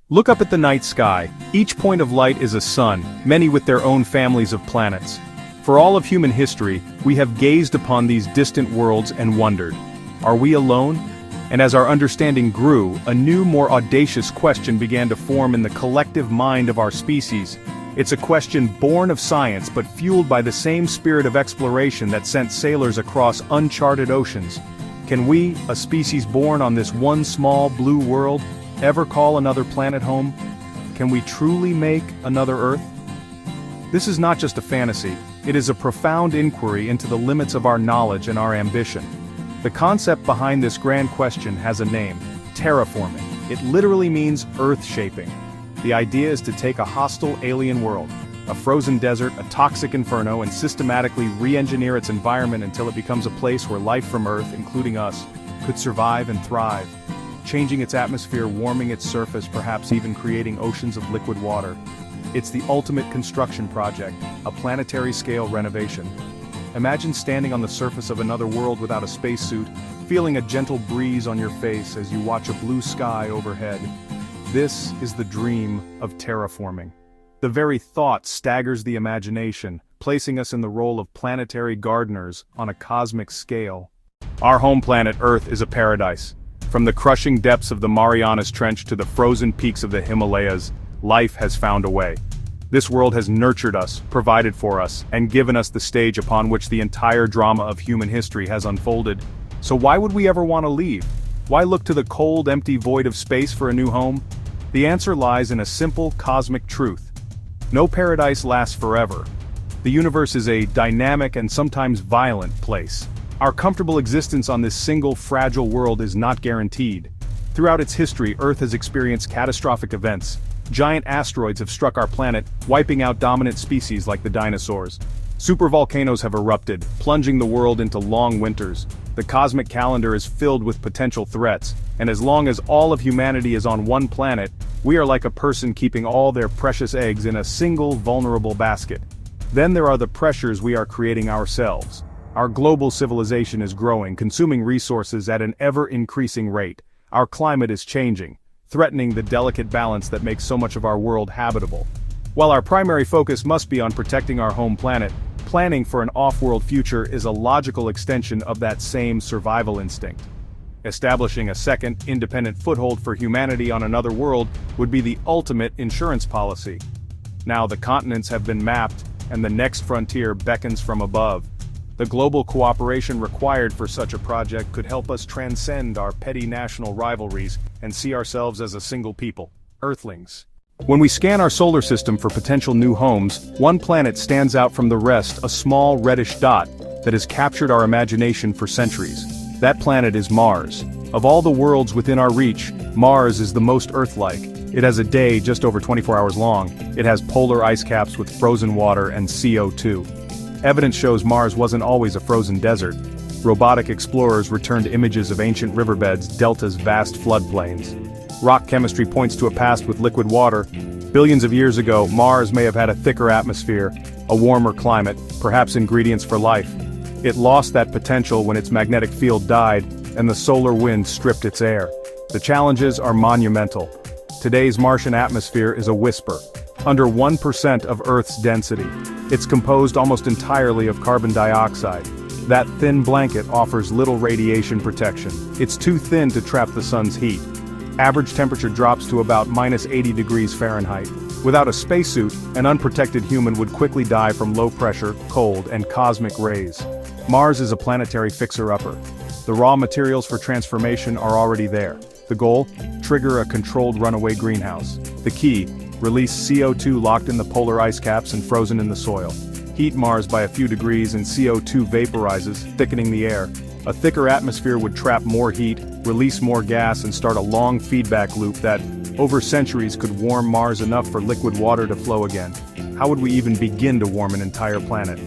Look up at the night sky. Each point of light is a sun, many with their own families of planets. For all of human history, we have gazed upon these distant worlds and wondered, are we alone? And as our understanding grew, a new, more audacious question began to form in the collective mind of our species. It's a question born of science but fueled by the same spirit of exploration that sent sailors across uncharted oceans. Can we, a species born on this one small blue world, ever call another planet home? Can we truly make another Earth? This is not just a fantasy, it is a profound inquiry into the limits of our knowledge and our ambition. The concept behind this grand question has a name: terraforming. It literally means earth-shaping. The idea is to take a hostile alien world, a frozen desert, a toxic inferno, and systematically re-engineer its environment until it becomes a place where life from Earth, including us, could survive and thrive. Changing its atmosphere, warming its surface, perhaps even creating oceans of liquid water. It's the ultimate construction project, a planetary-scale renovation. Imagine standing on the surface of another world without a spacesuit, feeling a gentle breeze on your face as you watch a blue sky overhead. This is the dream of terraforming. The very thought staggers the imagination, placing us in the role of planetary gardeners on a cosmic scale. Our home planet Earth is a paradise. From the crushing depths of the Marianas Trench to the frozen peaks of the Himalayas, life has found a way. This world has nurtured us, provided for us, and given us the stage upon which the entire drama of human history has unfolded. So why would we ever want to leave? Why look to the cold, empty void of space for a new home? The answer lies in a simple cosmic truth. No paradise lasts forever. The universe is a dynamic and sometimes violent place. Our comfortable existence on this single, fragile world is not guaranteed. Throughout its history, Earth has experienced catastrophic events. Giant asteroids have struck our planet, wiping out dominant species like the dinosaurs. Supervolcanoes have erupted, plunging the world into long winters. The cosmic calendar is filled with potential threats, and as long as all of humanity is on one planet, we are like a person keeping all their precious eggs in a single vulnerable basket. Then there are the pressures we are creating ourselves. Our global civilization is growing, consuming resources at an ever-increasing rate. Our climate is changing, threatening the delicate balance that makes so much of our world habitable. While our primary focus must be on protecting our home planet, planning for an off-world future is a logical extension of that same survival instinct. Establishing a second, independent foothold for humanity on another world would be the ultimate insurance policy. Now the continents have been mapped, and the next frontier beckons from above. The global cooperation required for such a project could help us transcend our petty national rivalries and see ourselves as a single people, Earthlings. When we scan our solar system for potential new homes, one planet stands out from the rest, a small reddish dot that has captured our imagination for centuries. That planet is Mars. Of all the worlds within our reach, Mars is the most Earth-like. It has a day just over 24 hours long. It has polar ice caps with frozen water and CO2. Evidence shows Mars wasn't always a frozen desert. Robotic explorers returned images of ancient riverbeds, deltas, vast floodplains. Rock chemistry points to a past with liquid water. Billions of years ago, Mars may have had a thicker atmosphere, a warmer climate, perhaps ingredients for life. It lost that potential when its magnetic field died, and the solar wind stripped its air. The challenges are monumental. Today's Martian atmosphere is a whisper, under 1% of Earth's density. It's composed almost entirely of carbon dioxide. That thin blanket offers little radiation protection. It's too thin to trap the sun's heat. Average temperature drops to about -80 degrees Fahrenheit. Without a spacesuit, an unprotected human would quickly die from low pressure, cold, and cosmic rays. Mars is a planetary fixer-upper. The raw materials for transformation are already there. The goal? Trigger a controlled runaway greenhouse. The key? Release CO2 locked in the polar ice caps and frozen in the soil. Heat Mars by a few degrees and CO2 vaporizes, thickening the air. A thicker atmosphere would trap more heat, release more gas, and start a long feedback loop that, over centuries, could warm Mars enough for liquid water to flow again. How would we even begin to warm an entire planet?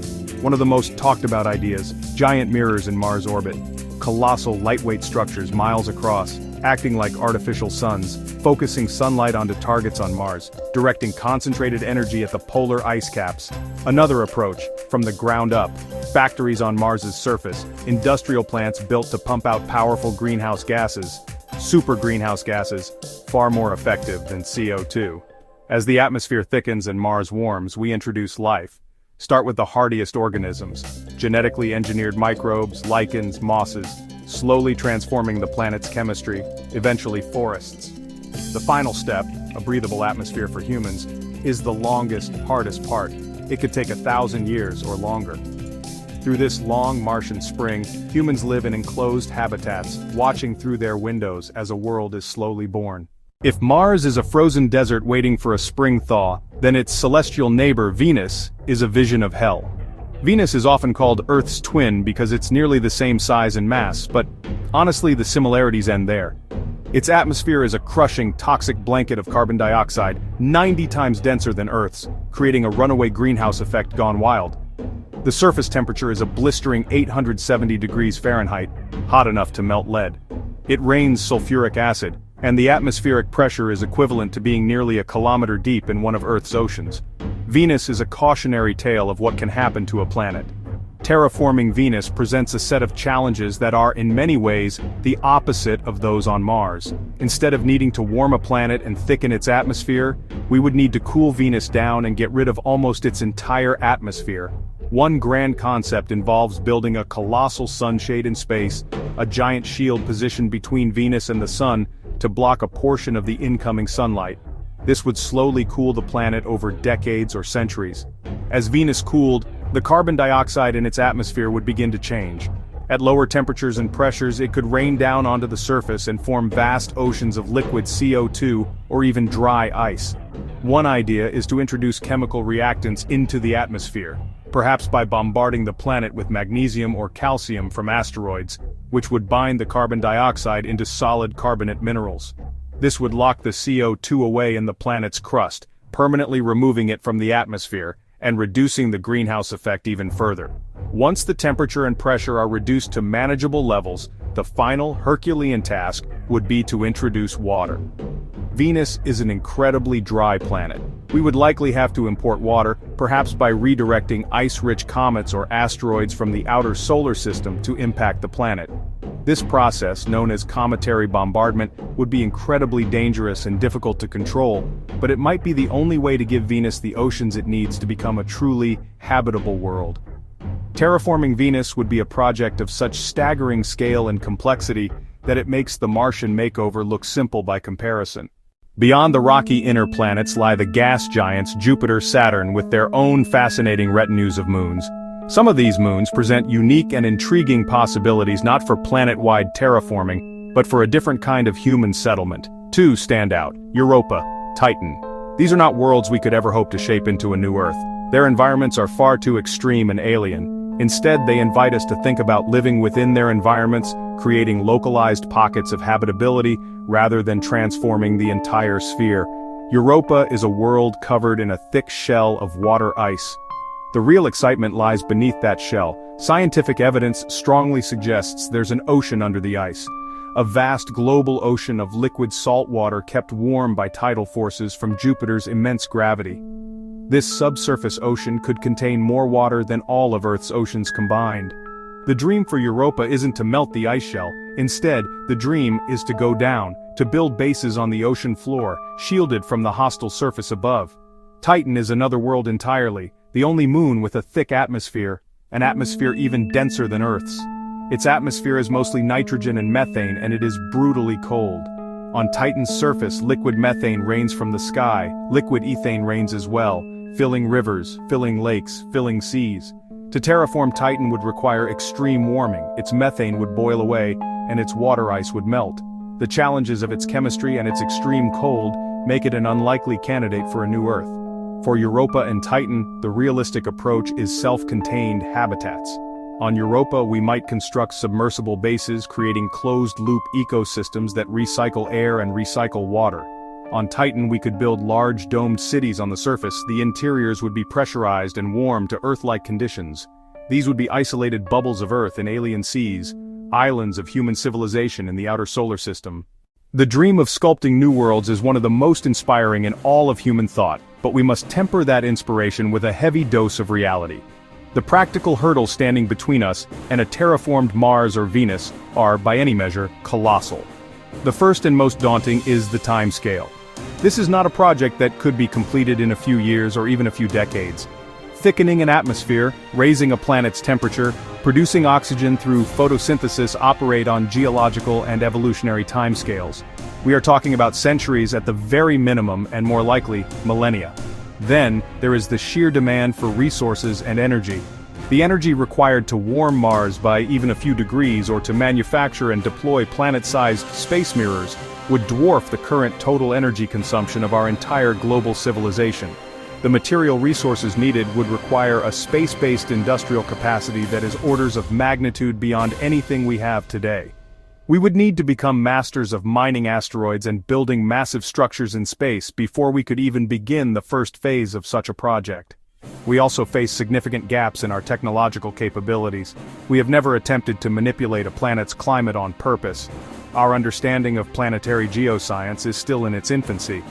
One of the most talked about ideas: giant mirrors in Mars orbit. Colossal lightweight structures miles across, acting like artificial suns, focusing sunlight onto targets on Mars, directing concentrated energy at the polar ice caps. Another approach, from the ground up, factories on Mars's surface, industrial plants built to pump out powerful greenhouse gases. super greenhouse gases, far more effective than CO2. As the atmosphere thickens and Mars warms, we introduce life. Start with the hardiest organisms, genetically engineered microbes, lichens, mosses, slowly transforming the planet's chemistry, eventually forests. The final step, a breathable atmosphere for humans, is the longest, hardest part. It could take 1,000 years or longer. Through this long Martian spring, humans live in enclosed habitats, watching through their windows as a world is slowly born. If Mars is a frozen desert waiting for a spring thaw, then its celestial neighbor, Venus, is a vision of hell. Venus is often called Earth's twin because it's nearly the same size and mass, but honestly the similarities end there. Its atmosphere is a crushing, toxic blanket of carbon dioxide, 90 times denser than Earth's, creating a runaway greenhouse effect gone wild. The surface temperature is a blistering 870 degrees Fahrenheit, hot enough to melt lead. It rains sulfuric acid, and the atmospheric pressure is equivalent to being nearly a kilometer deep in one of Earth's oceans. Venus is a cautionary tale of what can happen to a planet. Terraforming Venus presents a set of challenges that are, in many ways, the opposite of those on Mars. Instead of needing to warm a planet and thicken its atmosphere, we would need to cool Venus down and get rid of almost its entire atmosphere. One grand concept involves building a colossal sunshade in space, a giant shield positioned between Venus and the Sun, to block a portion of the incoming sunlight. This would slowly cool the planet over decades or centuries. As Venus cooled, the carbon dioxide in its atmosphere would begin to change. At lower temperatures and pressures, it could rain down onto the surface and form vast oceans of liquid CO2 or even dry ice. One idea is to introduce chemical reactants into the atmosphere, perhaps by bombarding the planet with magnesium or calcium from asteroids, which would bind the carbon dioxide into solid carbonate minerals. This would lock the CO2 away in the planet's crust, permanently removing it from the atmosphere, and reducing the greenhouse effect even further. Once the temperature and pressure are reduced to manageable levels, the final Herculean task would be to introduce water. Venus is an incredibly dry planet. We would likely have to import water, perhaps by redirecting ice-rich comets or asteroids from the outer solar system to impact the planet. This process, known as cometary bombardment, would be incredibly dangerous and difficult to control, but it might be the only way to give Venus the oceans it needs to become a truly habitable world. Terraforming Venus would be a project of such staggering scale and complexity that it makes the Martian makeover look simple by comparison. Beyond the rocky inner planets lie the gas giants Jupiter, Saturn, with their own fascinating retinues of moons. Some of these moons present unique and intriguing possibilities not for planet-wide terraforming, but for a different kind of human settlement. Two stand out: Europa, Titan. These are not worlds we could ever hope to shape into a new Earth. Their environments are far too extreme and alien. Instead, they invite us to think about living within their environments, creating localized pockets of habitability, rather than transforming the entire sphere. Europa is a world covered in a thick shell of water ice. The real excitement lies beneath that shell. Scientific evidence strongly suggests there's an ocean under the ice. A vast global ocean of liquid salt water kept warm by tidal forces from Jupiter's immense gravity. This subsurface ocean could contain more water than all of Earth's oceans combined. The dream for Europa isn't to melt the ice shell. Instead, the dream is to go down, to build bases on the ocean floor, shielded from the hostile surface above. Titan is another world entirely, the only moon with a thick atmosphere, an atmosphere even denser than Earth's. Its atmosphere is mostly nitrogen and methane, and it is brutally cold. On Titan's surface, liquid methane rains from the sky, liquid ethane rains as well, filling rivers, filling lakes, filling seas. To terraform Titan would require extreme warming. Its methane would boil away, and its water ice would melt. The challenges of its chemistry and its extreme cold make it an unlikely candidate for a new Earth. For Europa and Titan, the realistic approach is self-contained habitats. On Europa, we might construct submersible bases, creating closed-loop ecosystems that recycle air and recycle water. On Titan, we could build large domed cities on the surface. The interiors would be pressurized and warm to Earth-like conditions. These would be isolated bubbles of Earth in alien seas, islands of human civilization in the outer solar system. The dream of sculpting new worlds is one of the most inspiring in all of human thought, but we must temper that inspiration with a heavy dose of reality. The practical hurdles standing between us and a terraformed Mars or Venus are, by any measure, colossal. The first and most daunting is the timescale. This is not a project that could be completed in a few years or even a few decades. Thickening an atmosphere, raising a planet's temperature, producing oxygen through photosynthesis operate on geological and evolutionary timescales. We are talking about centuries at the very minimum and more likely, millennia. Then, there is the sheer demand for resources and energy. The energy required to warm Mars by even a few degrees or to manufacture and deploy planet-sized space mirrors would dwarf the current total energy consumption of our entire global civilization. The material resources needed would require a space-based industrial capacity that is orders of magnitude beyond anything we have today. We would need to become masters of mining asteroids and building massive structures in space before we could even begin the first phase of such a project. We also face significant gaps in our technological capabilities. We have never attempted to manipulate a planet's climate on purpose. Our understanding of planetary geoscience is still in its infancy.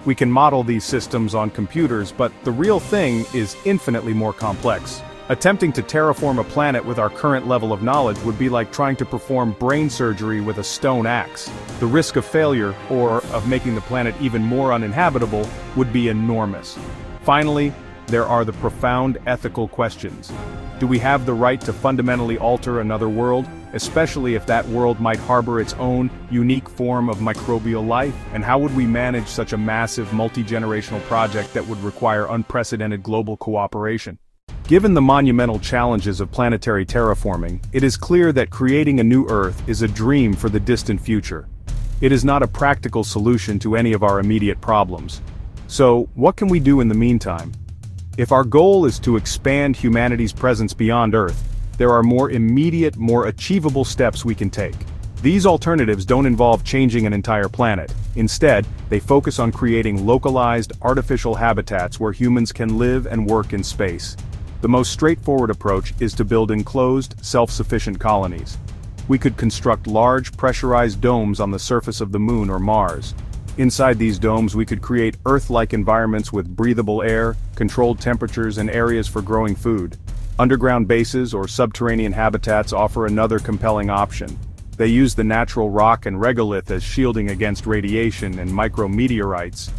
We can model these systems on computers, but the real thing is infinitely more complex. Attempting to terraform a planet with our current level of knowledge would be like trying to perform brain surgery with a stone axe. The risk of failure, or of making the planet even more uninhabitable, would be enormous. Finally, there are the profound ethical questions. Do we have the right to fundamentally alter another world, especially if that world might harbor its own unique form of microbial life? And how would we manage such a massive multi-generational project that would require unprecedented global cooperation? Given the monumental challenges of planetary terraforming, it is clear that creating a new Earth is a dream for the distant future. It is not a practical solution to any of our immediate problems. So, what can we do in the meantime? If our goal is to expand humanity's presence beyond Earth, there are more immediate, more achievable steps we can take. These alternatives don't involve changing an entire planet. Instead, they focus on creating localized, artificial habitats where humans can live and work in space. The most straightforward approach is to build enclosed, self-sufficient colonies. We could construct large, pressurized domes on the surface of the Moon or Mars. Inside these domes we could create Earth-like environments with breathable air, controlled temperatures and areas for growing food. Underground bases or subterranean habitats offer another compelling option. They use the natural rock and regolith as shielding against radiation and micrometeorites.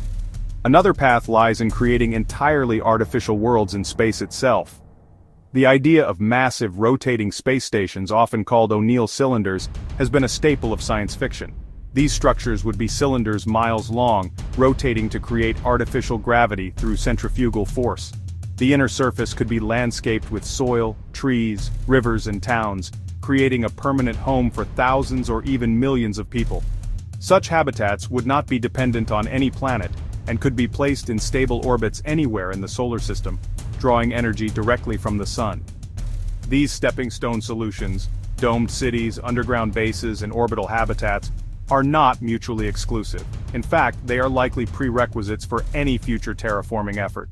Another path lies in creating entirely artificial worlds in space itself. The idea of massive rotating space stations, often called O'Neill cylinders, has been a staple of science fiction. These structures would be cylinders miles long, rotating to create artificial gravity through centrifugal force. The inner surface could be landscaped with soil, trees, rivers and towns, creating a permanent home for thousands or even millions of people. Such habitats would not be dependent on any planet, and could be placed in stable orbits anywhere in the solar system, drawing energy directly from the sun. These stepping stone solutions, domed cities, underground bases and orbital habitats, are not mutually exclusive. In fact, they are likely prerequisites for any future terraforming effort.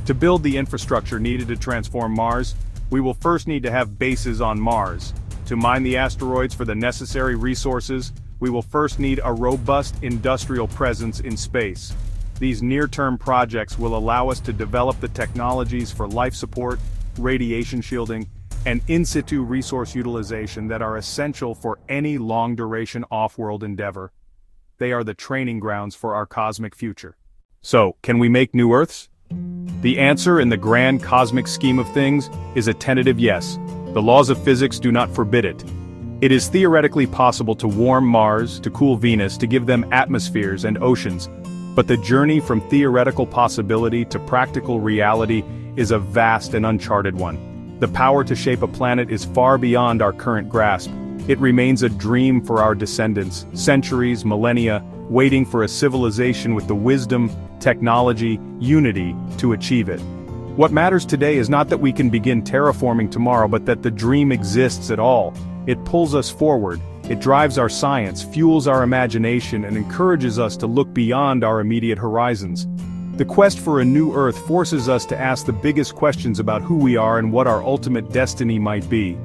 To build the infrastructure needed to transform Mars, we will first need to have bases on Mars. To mine the asteroids for the necessary resources, we will first need a robust industrial presence in space. These near-term projects will allow us to develop the technologies for life support, radiation shielding, and in-situ resource utilization that are essential for any long-duration off-world endeavor. They are the training grounds for our cosmic future. So, can we make new Earths? The answer in the grand cosmic scheme of things is a tentative yes. The laws of physics do not forbid it. It is theoretically possible to warm Mars, to cool Venus, to give them atmospheres and oceans. But the journey from theoretical possibility to practical reality is a vast and uncharted one. The power to shape a planet is far beyond our current grasp. It remains a dream for our descendants, centuries, millennia, waiting for a civilization with the wisdom, technology, unity to achieve it. What matters today is not that we can begin terraforming tomorrow, but that the dream exists at all. It pulls us forward, it drives our science, fuels our imagination, and encourages us to look beyond our immediate horizons. The quest for a new Earth forces us to ask the biggest questions about who we are and what our ultimate destiny might be.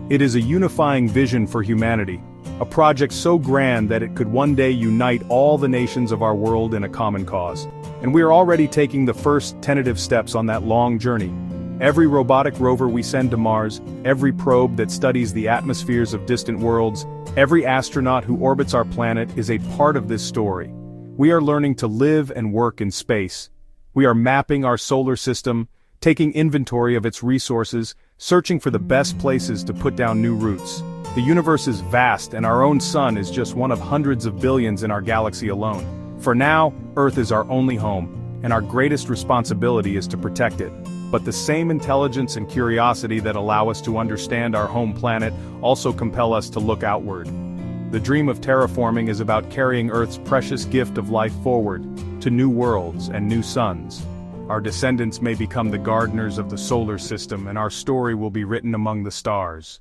It is a unifying vision for humanity, a project so grand that it could one day unite all the nations of our world in a common cause. And we are already taking the first tentative steps on that long journey. Every robotic rover we send to Mars, every probe that studies the atmospheres of distant worlds, every astronaut who orbits our planet is a part of this story. We are learning to live and work in space. We are mapping our solar system, taking inventory of its resources, searching for the best places to put down new roots. The universe is vast, and our own sun is just one of hundreds of billions in our galaxy alone. For now, Earth is our only home, and our greatest responsibility is to protect it. But the same intelligence and curiosity that allow us to understand our home planet also compel us to look outward. The dream of terraforming is about carrying Earth's precious gift of life forward, to new worlds and new suns. Our descendants may become the gardeners of the solar system, and our story will be written among the stars.